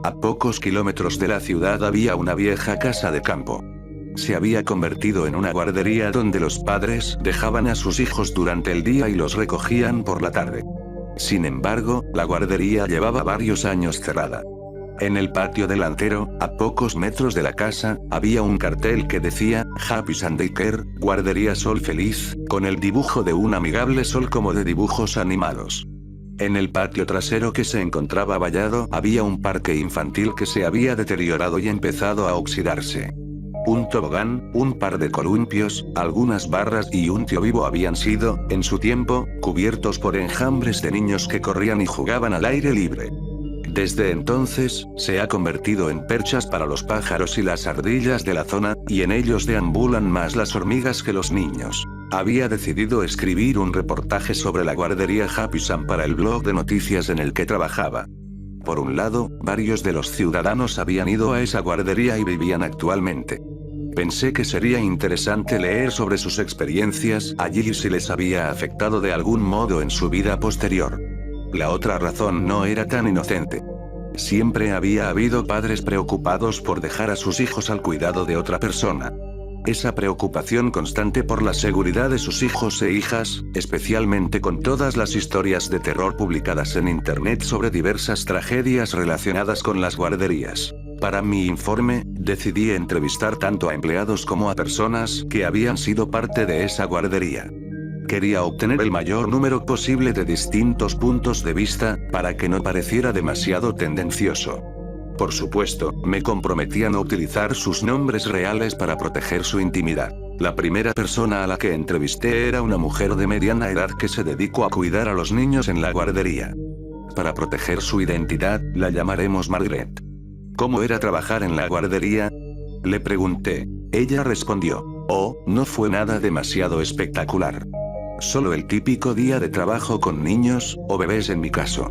A pocos kilómetros de la ciudad había una vieja casa de campo. Se había convertido en una guardería donde los padres dejaban a sus hijos durante el día y los recogían por la tarde. Sin embargo, la guardería llevaba varios años cerrada. En el patio delantero, a pocos metros de la casa, había un cartel que decía, Happy Sunday Care, Guardería Sol Feliz, con el dibujo de un amigable sol como de dibujos animados. En el patio trasero que se encontraba vallado había un parque infantil que se había deteriorado y empezado a oxidarse. Un tobogán, un par de columpios, algunas barras y un tío vivo habían sido, en su tiempo, cubiertos por enjambres de niños que corrían y jugaban al aire libre. Desde entonces, se ha convertido en perchas para los pájaros y las ardillas de la zona, y en ellos deambulan más las hormigas que los niños. Había decidido escribir un reportaje sobre la guardería Happy Sun para el blog de noticias en el que trabajaba. Por un lado, varios de los ciudadanos habían ido a esa guardería y vivían actualmente. Pensé que sería interesante leer sobre sus experiencias allí y si les había afectado de algún modo en su vida posterior. La otra razón no era tan inocente. Siempre había habido padres preocupados por dejar a sus hijos al cuidado de otra persona. Esa preocupación constante por la seguridad de sus hijos e hijas, especialmente con todas las historias de terror publicadas en internet sobre diversas tragedias relacionadas con las guarderías. Para mi informe, decidí entrevistar tanto a empleados como a personas que habían sido parte de esa guardería. Quería obtener el mayor número posible de distintos puntos de vista, para que no pareciera demasiado tendencioso. Por supuesto, me comprometí a no utilizar sus nombres reales para proteger su intimidad. La primera persona a la que entrevisté era una mujer de mediana edad que se dedicó a cuidar a los niños en la guardería. Para proteger su identidad, la llamaremos Margaret. ¿Cómo era trabajar en la guardería? Le pregunté. Ella respondió. Oh, no fue nada demasiado espectacular. Solo el típico día de trabajo con niños, o bebés en mi caso.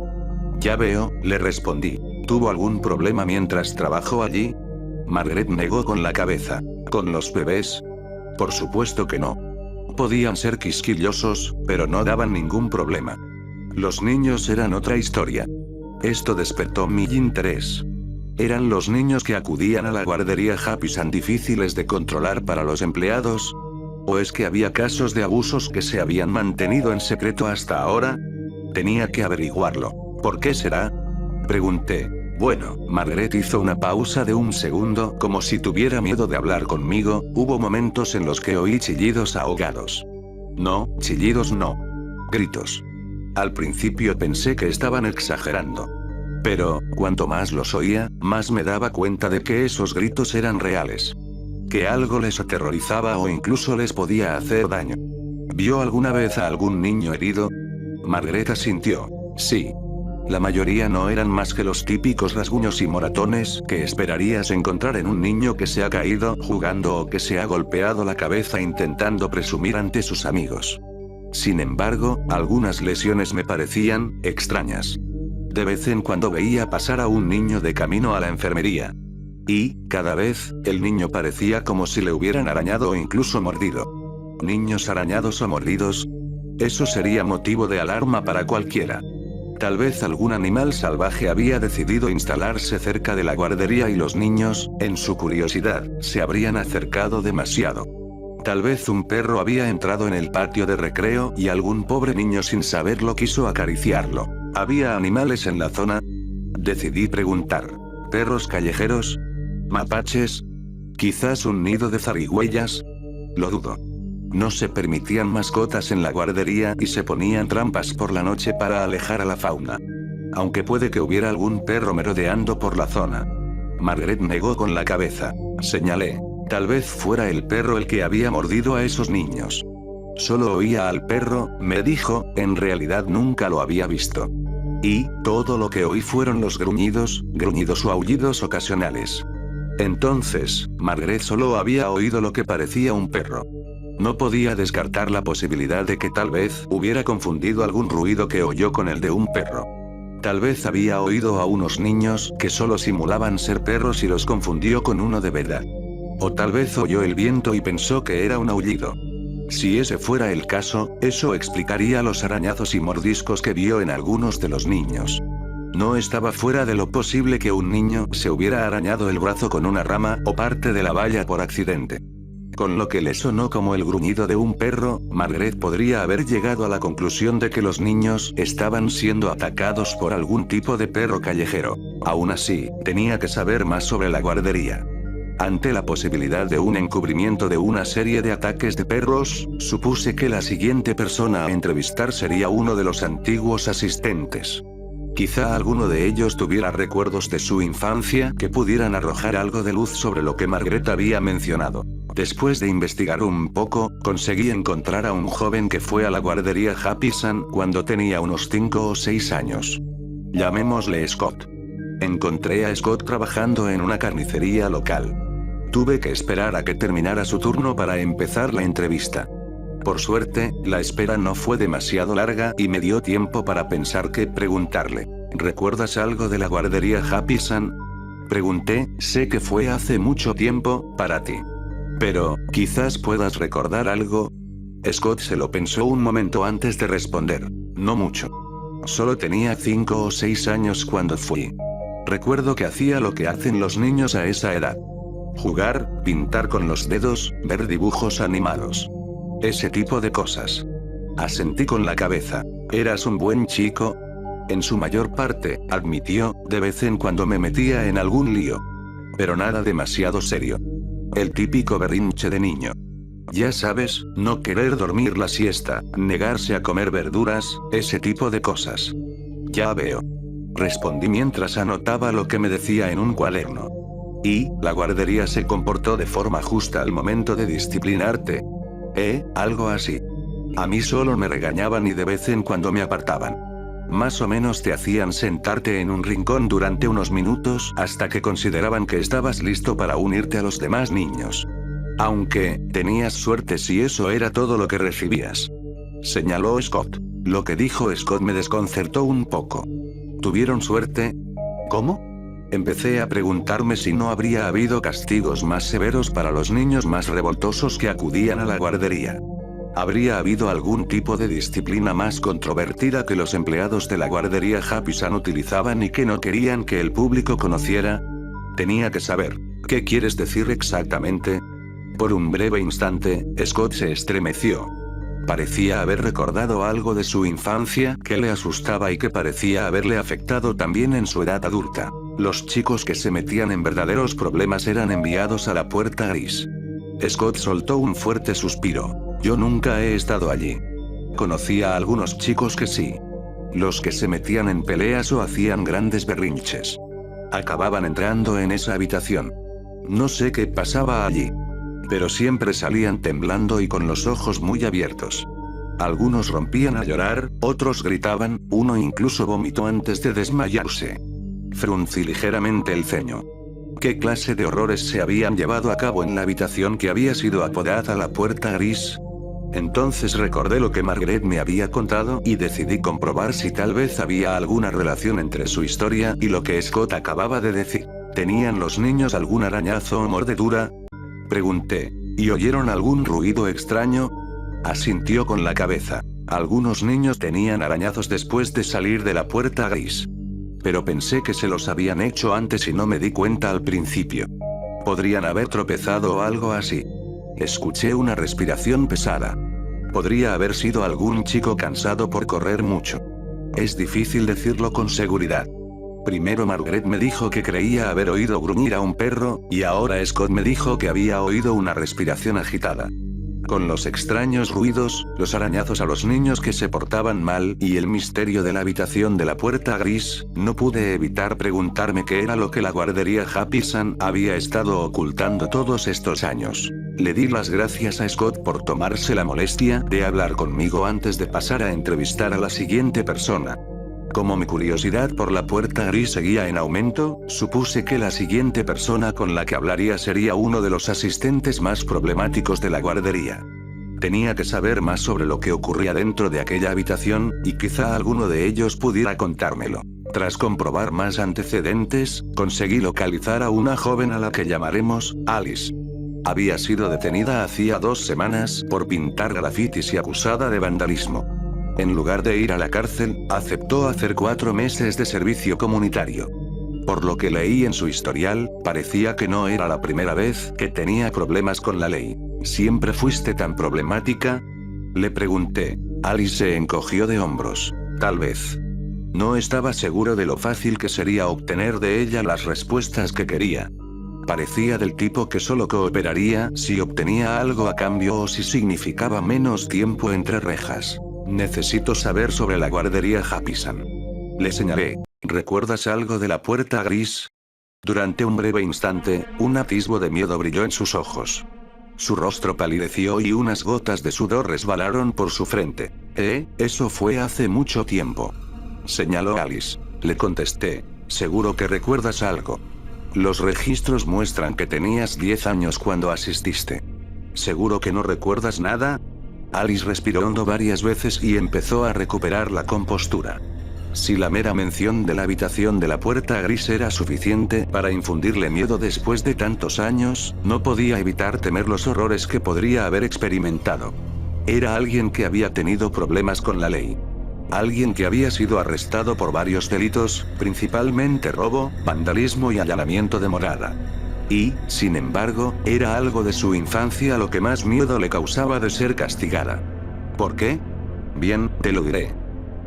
Ya veo, le respondí. ¿Tuvo algún problema mientras trabajó allí? Margaret negó con la cabeza. ¿Con los bebés? Por supuesto que no. Podían ser quisquillosos, pero no daban ningún problema. Los niños eran otra historia. Esto despertó mi interés. ¿Eran los niños que acudían a la guardería Happy Sun difíciles de controlar para los empleados? ¿O es que había casos de abusos que se habían mantenido en secreto hasta ahora? Tenía que averiguarlo. ¿Por qué será? Pregunté. Bueno, Margaret hizo una pausa de un segundo, como si tuviera miedo de hablar conmigo. Hubo momentos en los que oí chillidos ahogados. No, chillidos no. Gritos. Al principio pensé que estaban exagerando. Pero, cuanto más los oía, más me daba cuenta de que esos gritos eran reales. Que algo les aterrorizaba o incluso les podía hacer daño. ¿Vio alguna vez a algún niño herido? Margaret asintió. Sí. La mayoría no eran más que los típicos rasguños y moratones que esperarías encontrar en un niño que se ha caído jugando o que se ha golpeado la cabeza intentando presumir ante sus amigos. Sin embargo, algunas lesiones me parecían extrañas. De vez en cuando veía pasar a un niño de camino a la enfermería. Y, cada vez, el niño parecía como si le hubieran arañado o incluso mordido. ¿Niños arañados o mordidos? Eso sería motivo de alarma para cualquiera. Tal vez algún animal salvaje había decidido instalarse cerca de la guardería y los niños, en su curiosidad, se habrían acercado demasiado. Tal vez un perro había entrado en el patio de recreo y algún pobre niño sin saberlo quiso acariciarlo. ¿Había animales en la zona? Decidí preguntar. ¿Perros callejeros? ¿Mapaches? ¿Quizás un nido de zarigüeyas? Lo dudo. No se permitían mascotas en la guardería y se ponían trampas por la noche para alejar a la fauna. Aunque puede que hubiera algún perro merodeando por la zona. Margaret negó con la cabeza. Señalé. Tal vez fuera el perro el que había mordido a esos niños. Solo oía al perro, me dijo, en realidad nunca lo había visto. Y, todo lo que oí fueron los gruñidos o aullidos ocasionales. Entonces, Margaret solo había oído lo que parecía un perro. No podía descartar la posibilidad de que tal vez hubiera confundido algún ruido que oyó con el de un perro. Tal vez había oído a unos niños que solo simulaban ser perros y los confundió con uno de verdad. O tal vez oyó el viento y pensó que era un aullido. Si ese fuera el caso, eso explicaría los arañazos y mordiscos que vio en algunos de los niños. No estaba fuera de lo posible que un niño se hubiera arañado el brazo con una rama o parte de la valla por accidente. Con lo que le sonó como el gruñido de un perro, Margaret podría haber llegado a la conclusión de que los niños estaban siendo atacados por algún tipo de perro callejero. Aún así, tenía que saber más sobre la guardería. Ante la posibilidad de un encubrimiento de una serie de ataques de perros, supuse que la siguiente persona a entrevistar sería uno de los antiguos asistentes. Quizá alguno de ellos tuviera recuerdos de su infancia que pudieran arrojar algo de luz sobre lo que Margaret había mencionado. Después de investigar un poco, conseguí encontrar a un joven que fue a la guardería Happy Sun cuando tenía unos 5 o 6 años. Llamémosle Scott. Encontré a Scott trabajando en una carnicería local. Tuve que esperar a que terminara su turno para empezar la entrevista. Por suerte, la espera no fue demasiado larga y me dio tiempo para pensar qué preguntarle. ¿Recuerdas algo de la guardería Happy Sun? Pregunté, sé que fue hace mucho tiempo, para ti. Pero, quizás puedas recordar algo. Scott se lo pensó un momento antes de responder. No mucho. Solo tenía 5 o 6 años cuando fui. Recuerdo que hacía lo que hacen los niños a esa edad. Jugar, pintar con los dedos, ver dibujos animados. Ese tipo de cosas. Asentí con la cabeza. ¿Eras un buen chico? En su mayor parte, admitió, de vez en cuando me metía en algún lío. Pero nada demasiado serio. El típico berrinche de niño. Ya sabes, no querer dormir la siesta, negarse a comer verduras, ese tipo de cosas. Ya veo. Respondí mientras anotaba lo que me decía en un cuaderno. ¿Y la guardería se comportó de forma justa al momento de disciplinarte? Algo así. A mí solo me regañaban y de vez en cuando me apartaban. Más o menos te hacían sentarte en un rincón durante unos minutos hasta que consideraban que estabas listo para unirte a los demás niños. Aunque, tenías suerte si eso era todo lo que recibías. Señaló Scott. Lo que dijo Scott me desconcertó un poco. ¿Tuvieron suerte? ¿Cómo? Empecé a preguntarme si no habría habido castigos más severos para los niños más revoltosos que acudían a la guardería. ¿Habría habido algún tipo de disciplina más controvertida que los empleados de la guardería Happy Sun utilizaban y que no querían que el público conociera? Tenía que saber. ¿Qué quieres decir exactamente? Por un breve instante, Scott se estremeció. Parecía haber recordado algo de su infancia que le asustaba y que parecía haberle afectado también en su edad adulta. Los chicos que se metían en verdaderos problemas eran enviados a la puerta gris. Scott soltó un fuerte suspiro. Yo nunca he estado allí. Conocía a algunos chicos que sí. Los que se metían en peleas o hacían grandes berrinches. Acababan entrando en esa habitación. No sé qué pasaba allí. Pero siempre salían temblando y con los ojos muy abiertos. Algunos rompían a llorar, otros gritaban, uno incluso vomitó antes de desmayarse. Fruncí ligeramente el ceño. ¿Qué clase de horrores se habían llevado a cabo en la habitación que había sido apodada la puerta gris? Entonces recordé lo que Margaret me había contado y decidí comprobar si tal vez había alguna relación entre su historia y lo que Scott acababa de decir. ¿Tenían los niños algún arañazo o mordedura? Pregunté. ¿Y oyeron algún ruido extraño? Asintió con la cabeza. Algunos niños tenían arañazos después de salir de la puerta gris. Pero pensé que se los habían hecho antes y no me di cuenta al principio. Podrían haber tropezado o algo así. Escuché una respiración pesada. Podría haber sido algún chico cansado por correr mucho. Es difícil decirlo con seguridad. Primero Margaret me dijo que creía haber oído gruñir a un perro, y ahora Scott me dijo que había oído una respiración agitada. Con los extraños ruidos, los arañazos a los niños que se portaban mal y el misterio de la habitación de la puerta gris, no pude evitar preguntarme qué era lo que la guardería Happy Sun había estado ocultando todos estos años. Le di las gracias a Scott por tomarse la molestia de hablar conmigo antes de pasar a entrevistar a la siguiente persona. Como mi curiosidad por la puerta gris seguía en aumento, supuse que la siguiente persona con la que hablaría sería uno de los asistentes más problemáticos de la guardería. Tenía que saber más sobre lo que ocurría dentro de aquella habitación, y quizá alguno de ellos pudiera contármelo. Tras comprobar más antecedentes, conseguí localizar a una joven a la que llamaremos Alice. Había sido detenida hacía 2 semanas por pintar grafitis y acusada de vandalismo. En lugar de ir a la cárcel, aceptó hacer 4 meses de servicio comunitario. Por lo que leí en su historial, parecía que no era la primera vez que tenía problemas con la ley. ¿Siempre fuiste tan problemática? Le pregunté. Alice se encogió de hombros. Tal vez. No estaba seguro de lo fácil que sería obtener de ella las respuestas que quería. Parecía del tipo que solo cooperaría si obtenía algo a cambio o si significaba menos tiempo entre rejas. Necesito saber sobre la guardería Happysan. Le señalé. ¿Recuerdas algo de la puerta gris? Durante un breve instante, un atisbo de miedo brilló en sus ojos. Su rostro palideció y unas gotas de sudor resbalaron por su frente. Eso fue hace mucho tiempo. Señaló Alice. Le contesté. Seguro que recuerdas algo. Los registros muestran que tenías 10 años cuando asististe. ¿Seguro que no recuerdas nada? Alice respiró hondo varias veces y empezó a recuperar la compostura. Si la mera mención de la habitación de la puerta gris era suficiente para infundirle miedo después de tantos años, no podía evitar temer los horrores que podría haber experimentado. Era alguien que había tenido problemas con la ley. Alguien que había sido arrestado por varios delitos, principalmente robo, vandalismo y allanamiento de morada. Y, sin embargo, era algo de su infancia lo que más miedo le causaba de ser castigada. ¿Por qué? Bien, te lo diré.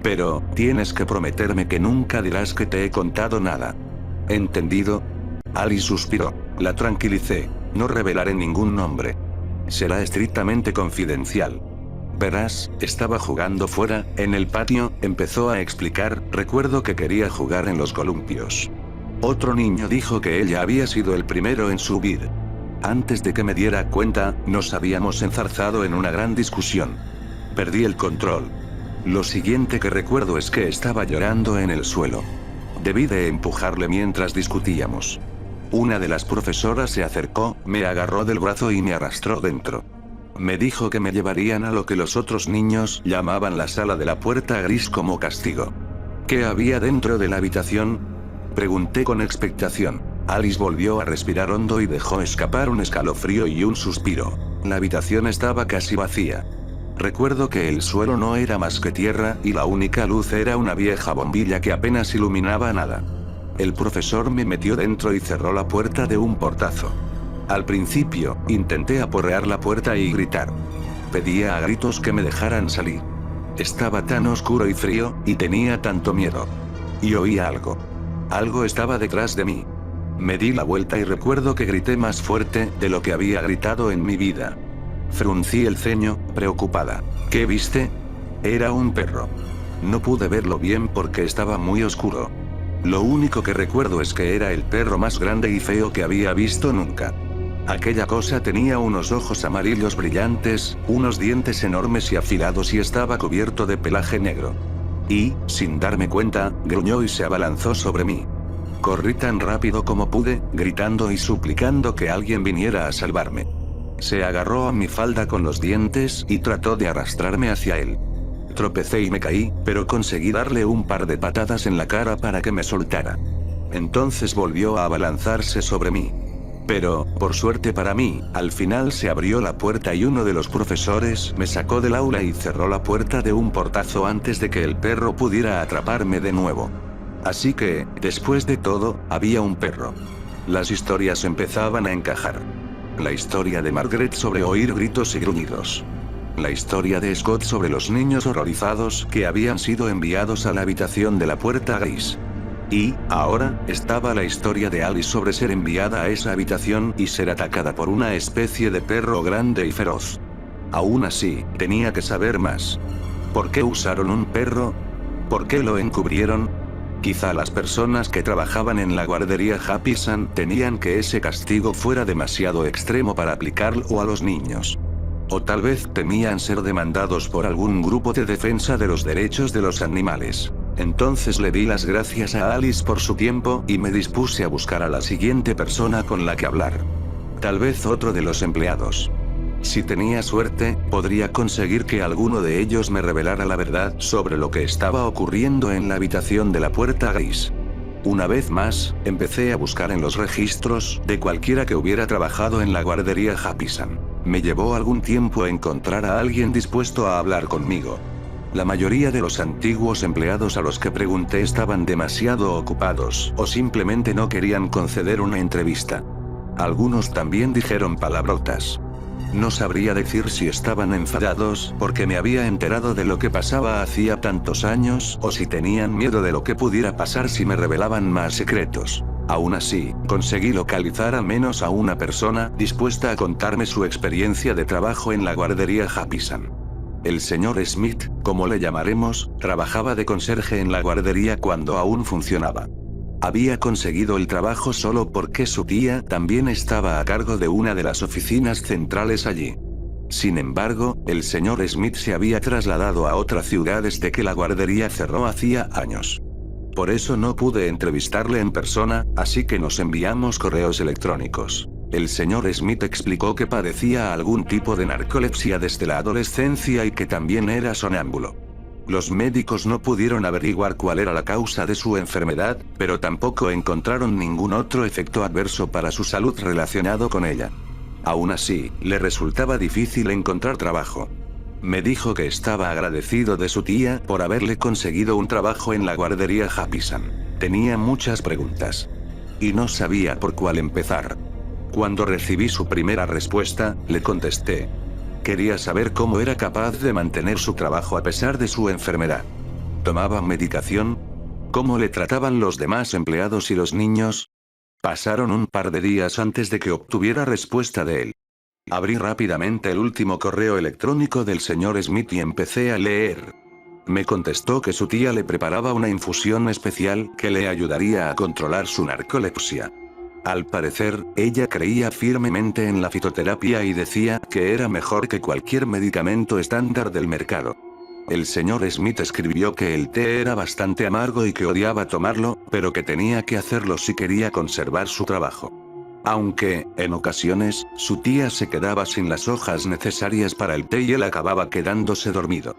Pero, tienes que prometerme que nunca dirás que te he contado nada. ¿Entendido? Alice suspiró. La tranquilicé. No revelaré ningún nombre. Será estrictamente confidencial. Verás, estaba jugando fuera, en el patio, empezó a explicar, recuerdo que quería jugar en los columpios. Otro niño dijo que ella había sido el primero en subir. Antes de que me diera cuenta, nos habíamos enzarzado en una gran discusión. Perdí el control. Lo siguiente que recuerdo es que estaba llorando en el suelo. Debí de empujarle mientras discutíamos. Una de las profesoras se acercó, me agarró del brazo y me arrastró dentro. Me dijo que me llevarían a lo que los otros niños llamaban la sala de la puerta gris como castigo. ¿Qué había dentro de la habitación? Pregunté con expectación. Alice volvió a respirar hondo y dejó escapar un escalofrío y un suspiro. La habitación estaba casi vacía. Recuerdo que el suelo no era más que tierra y la única luz era una vieja bombilla que apenas iluminaba nada. El profesor me metió dentro y cerró la puerta de un portazo. Al principio, intenté aporrear la puerta y gritar. Pedía a gritos que me dejaran salir. Estaba tan oscuro y frío, y tenía tanto miedo. Y oí algo. Algo estaba detrás de mí. Me di la vuelta y recuerdo que grité más fuerte de lo que había gritado en mi vida. Fruncí el ceño, preocupada. ¿Qué viste? Era un perro. No pude verlo bien porque estaba muy oscuro. Lo único que recuerdo es que era el perro más grande y feo que había visto nunca. Aquella cosa tenía unos ojos amarillos brillantes, unos dientes enormes y afilados y estaba cubierto de pelaje negro. Y, sin darme cuenta, gruñó y se abalanzó sobre mí. Corrí tan rápido como pude, gritando y suplicando que alguien viniera a salvarme. Se agarró a mi falda con los dientes y trató de arrastrarme hacia él. Tropecé y me caí, pero conseguí darle un par de patadas en la cara para que me soltara. Entonces volvió a abalanzarse sobre mí. Pero, por suerte para mí, al final se abrió la puerta y uno de los profesores me sacó del aula y cerró la puerta de un portazo antes de que el perro pudiera atraparme de nuevo. Así que, después de todo, había un perro. Las historias empezaban a encajar. La historia de Margaret sobre oír gritos y gruñidos. La historia de Scott sobre los niños horrorizados que habían sido enviados a la habitación de la puerta gris. Y, ahora, estaba la historia de Alice sobre ser enviada a esa habitación y ser atacada por una especie de perro grande y feroz. Aún así, tenía que saber más. ¿Por qué usaron un perro? ¿Por qué lo encubrieron? Quizá las personas que trabajaban en la guardería Happysan tenían que ese castigo fuera demasiado extremo para aplicarlo a los niños. O tal vez temían ser demandados por algún grupo de defensa de los derechos de los animales. Entonces le di las gracias a Alice por su tiempo y me dispuse a buscar a la siguiente persona con la que hablar. Tal vez otro de los empleados. Si tenía suerte, podría conseguir que alguno de ellos me revelara la verdad sobre lo que estaba ocurriendo en la habitación de la puerta gris. Una vez más, empecé a buscar en los registros de cualquiera que hubiera trabajado en la guardería Happysan. Me llevó algún tiempo encontrar a alguien dispuesto a hablar conmigo. La mayoría de los antiguos empleados a los que pregunté estaban demasiado ocupados o simplemente no querían conceder una entrevista. Algunos también dijeron palabrotas. No sabría decir si estaban enfadados porque me había enterado de lo que pasaba hacía tantos años o si tenían miedo de lo que pudiera pasar si me revelaban más secretos. Aún así, conseguí localizar al menos a una persona dispuesta a contarme su experiencia de trabajo en la guardería Happysan. El señor Smith, como le llamaremos, trabajaba de conserje en la guardería cuando aún funcionaba. Había conseguido el trabajo solo porque su tía también estaba a cargo de una de las oficinas centrales allí. Sin embargo, el señor Smith se había trasladado a otra ciudad desde que la guardería cerró hacía años. Por eso no pude entrevistarle en persona, así que nos enviamos correos electrónicos. El señor Smith explicó que padecía algún tipo de narcolepsia desde la adolescencia y que también era sonámbulo. Los médicos no pudieron averiguar cuál era la causa de su enfermedad, pero tampoco encontraron ningún otro efecto adverso para su salud relacionado con ella. Aún así, le resultaba difícil encontrar trabajo. Me dijo que estaba agradecido de su tía por haberle conseguido un trabajo en la guardería Happysan. Tenía muchas preguntas. Y no sabía por cuál empezar. Cuando recibí su primera respuesta, le contesté. Quería saber cómo era capaz de mantener su trabajo a pesar de su enfermedad. ¿Tomaba medicación? ¿Cómo le trataban los demás empleados y los niños? Pasaron un par de días antes de que obtuviera respuesta de él. Abrí rápidamente el último correo electrónico del señor Smith y empecé a leer. Me contestó que su tía le preparaba una infusión especial que le ayudaría a controlar su narcolepsia. Al parecer, ella creía firmemente en la fitoterapia y decía que era mejor que cualquier medicamento estándar del mercado. El señor Smith escribió que el té era bastante amargo y que odiaba tomarlo, pero que tenía que hacerlo si quería conservar su trabajo. Aunque, en ocasiones, su tía se quedaba sin las hojas necesarias para el té y él acababa quedándose dormido.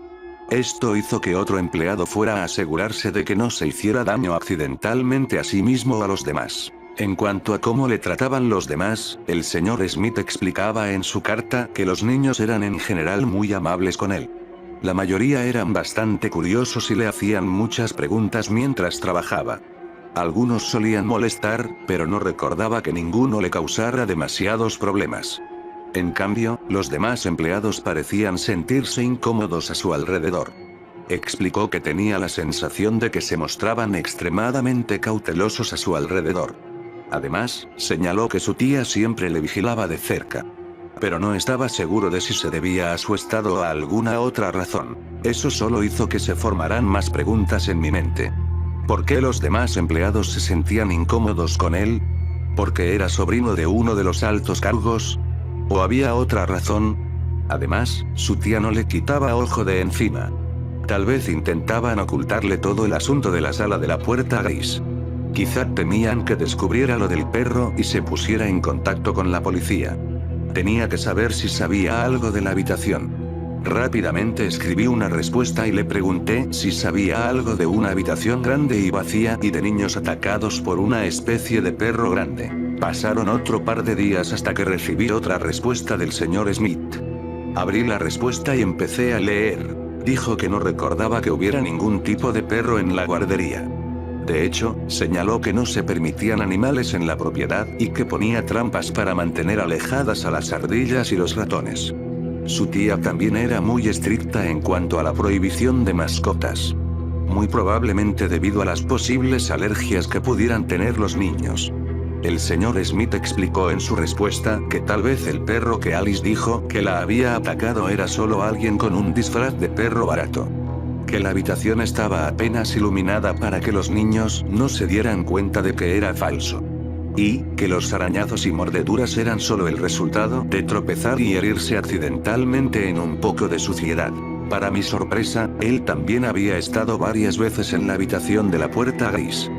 Esto hizo que otro empleado fuera a asegurarse de que no se hiciera daño accidentalmente a sí mismo o a los demás. En cuanto a cómo le trataban los demás, el señor Smith explicaba en su carta que los niños eran en general muy amables con él. La mayoría eran bastante curiosos y le hacían muchas preguntas mientras trabajaba. Algunos solían molestar, pero no recordaba que ninguno le causara demasiados problemas. En cambio, los demás empleados parecían sentirse incómodos a su alrededor. Explicó que tenía la sensación de que se mostraban extremadamente cautelosos a su alrededor. Además, señaló que su tía siempre le vigilaba de cerca. Pero no estaba seguro de si se debía a su estado o a alguna otra razón. Eso solo hizo que se formaran más preguntas en mi mente. ¿Por qué los demás empleados se sentían incómodos con él? ¿Porque era sobrino de uno de los altos cargos? ¿O había otra razón? Además, su tía no le quitaba ojo de encima. Tal vez intentaban ocultarle todo el asunto de la sala de la puerta gris. Quizá temían que descubriera lo del perro y se pusiera en contacto con la policía. Tenía que saber si sabía algo de la habitación. Rápidamente escribí una respuesta y le pregunté si sabía algo de una habitación grande y vacía y de niños atacados por una especie de perro grande. Pasaron otro par de días hasta que recibí otra respuesta del señor Smith. Abrí la respuesta y empecé a leer. Dijo que no recordaba que hubiera ningún tipo de perro en la guardería. De hecho, señaló que no se permitían animales en la propiedad y que ponía trampas para mantener alejadas a las ardillas y los ratones. Su tía también era muy estricta en cuanto a la prohibición de mascotas. Muy probablemente debido a las posibles alergias que pudieran tener los niños. El señor Smith explicó en su respuesta que tal vez el perro que Alice dijo que la había atacado era solo alguien con un disfraz de perro barato. Que la habitación estaba apenas iluminada para que los niños no se dieran cuenta de que era falso. Y que los arañazos y mordeduras eran solo el resultado de tropezar y herirse accidentalmente en un poco de suciedad. Para mi sorpresa, él también había estado varias veces en la habitación de la puerta gris.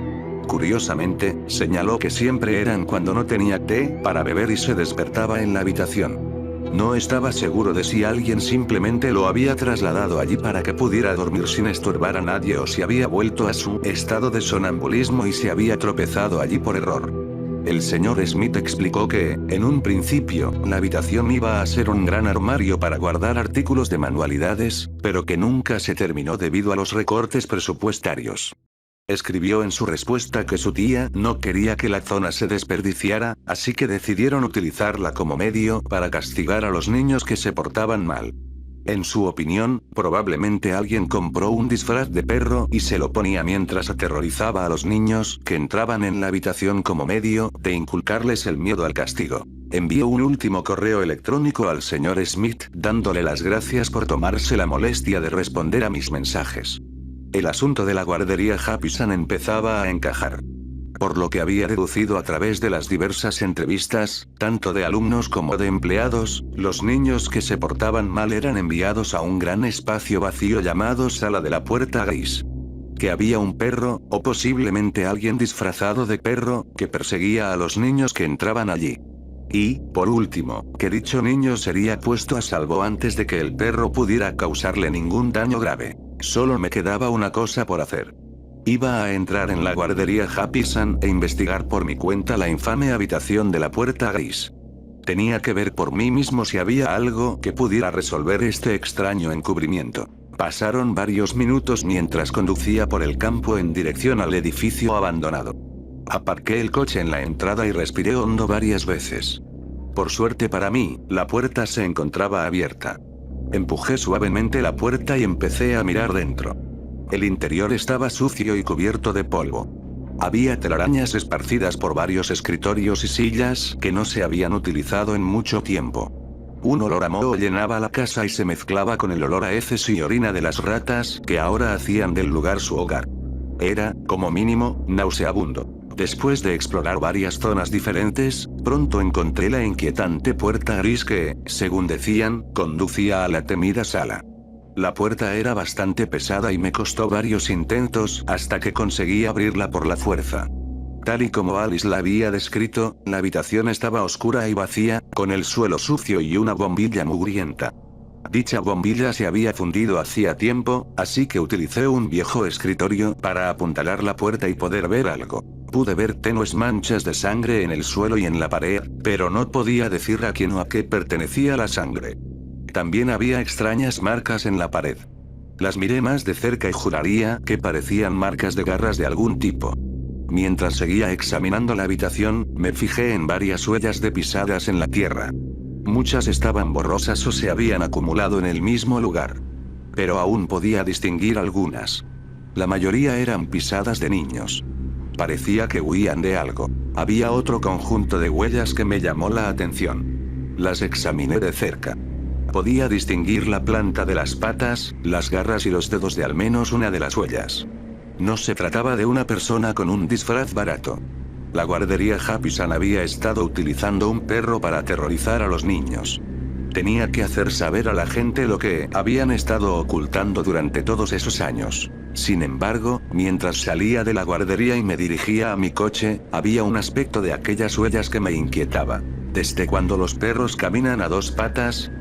Curiosamente, señaló que siempre eran cuando no tenía té para beber y se despertaba en la habitación. No estaba seguro de si alguien simplemente lo había trasladado allí para que pudiera dormir sin estorbar a nadie o si había vuelto a su estado de sonambulismo y se había tropezado allí por error. El señor Smith explicó que, en un principio, la habitación iba a ser un gran armario para guardar artículos de manualidades, pero que nunca se terminó debido a los recortes presupuestarios. Escribió en su respuesta que su tía no quería que la zona se desperdiciara, así que decidieron utilizarla como medio para castigar a los niños que se portaban mal. En su opinión, probablemente alguien compró un disfraz de perro y se lo ponía mientras aterrorizaba a los niños que entraban en la habitación como medio de inculcarles el miedo al castigo. Envió un último correo electrónico al señor Smith dándole las gracias por tomarse la molestia de responder a mis mensajes. El asunto de la guardería Happysan empezaba a encajar. Por lo que había deducido a través de las diversas entrevistas, tanto de alumnos como de empleados, los niños que se portaban mal eran enviados a un gran espacio vacío llamado Sala de la Puerta Gris. Que había un perro, o posiblemente alguien disfrazado de perro, que perseguía a los niños que entraban allí. Y, por último, que dicho niño sería puesto a salvo antes de que el perro pudiera causarle ningún daño grave. Solo me quedaba una cosa por hacer. Iba a entrar en la guardería Happysan e investigar por mi cuenta la infame habitación de la Puerta Gris. Tenía que ver por mí mismo si había algo que pudiera resolver este extraño encubrimiento. Pasaron varios minutos mientras conducía por el campo en dirección al edificio abandonado. Aparqué el coche en la entrada y respiré hondo varias veces. Por suerte para mí, la puerta se encontraba abierta. Empujé suavemente la puerta y empecé a mirar dentro. El interior estaba sucio y cubierto de polvo. Había telarañas esparcidas por varios escritorios y sillas que no se habían utilizado en mucho tiempo. Un olor a moho llenaba la casa y se mezclaba con el olor a heces y orina de las ratas que ahora hacían del lugar su hogar. Era, como mínimo, nauseabundo. Después de explorar varias zonas diferentes, pronto encontré la inquietante puerta gris que, según decían, conducía a la temida sala. La puerta era bastante pesada y me costó varios intentos hasta que conseguí abrirla por la fuerza. Tal y como Alice la había descrito, la habitación estaba oscura y vacía, con el suelo sucio y una bombilla mugrienta. Dicha bombilla se había fundido hacía tiempo, así que utilicé un viejo escritorio para apuntalar la puerta y poder ver algo. Pude ver tenues manchas de sangre en el suelo y en la pared, pero no podía decir a quién o a qué pertenecía la sangre. También había extrañas marcas en la pared. Las miré más de cerca y juraría que parecían marcas de garras de algún tipo. Mientras seguía examinando la habitación, me fijé en varias huellas de pisadas en la tierra. Muchas estaban borrosas o se habían acumulado en el mismo lugar. Pero aún podía distinguir algunas. La mayoría eran pisadas de niños. Parecía que huían de algo. Había otro conjunto de huellas que me llamó la atención. Las examiné de cerca. Podía distinguir la planta de las patas, las garras y los dedos de al menos una de las huellas. No se trataba de una persona con un disfraz barato. La guardería Happysan había estado utilizando un perro para aterrorizar a los niños. Tenía que hacer saber a la gente lo que habían estado ocultando durante todos esos años. Sin embargo, mientras salía de la guardería y me dirigía a mi coche, había un aspecto de aquellas huellas que me inquietaba. ¿Desde cuando los perros caminan a dos patas?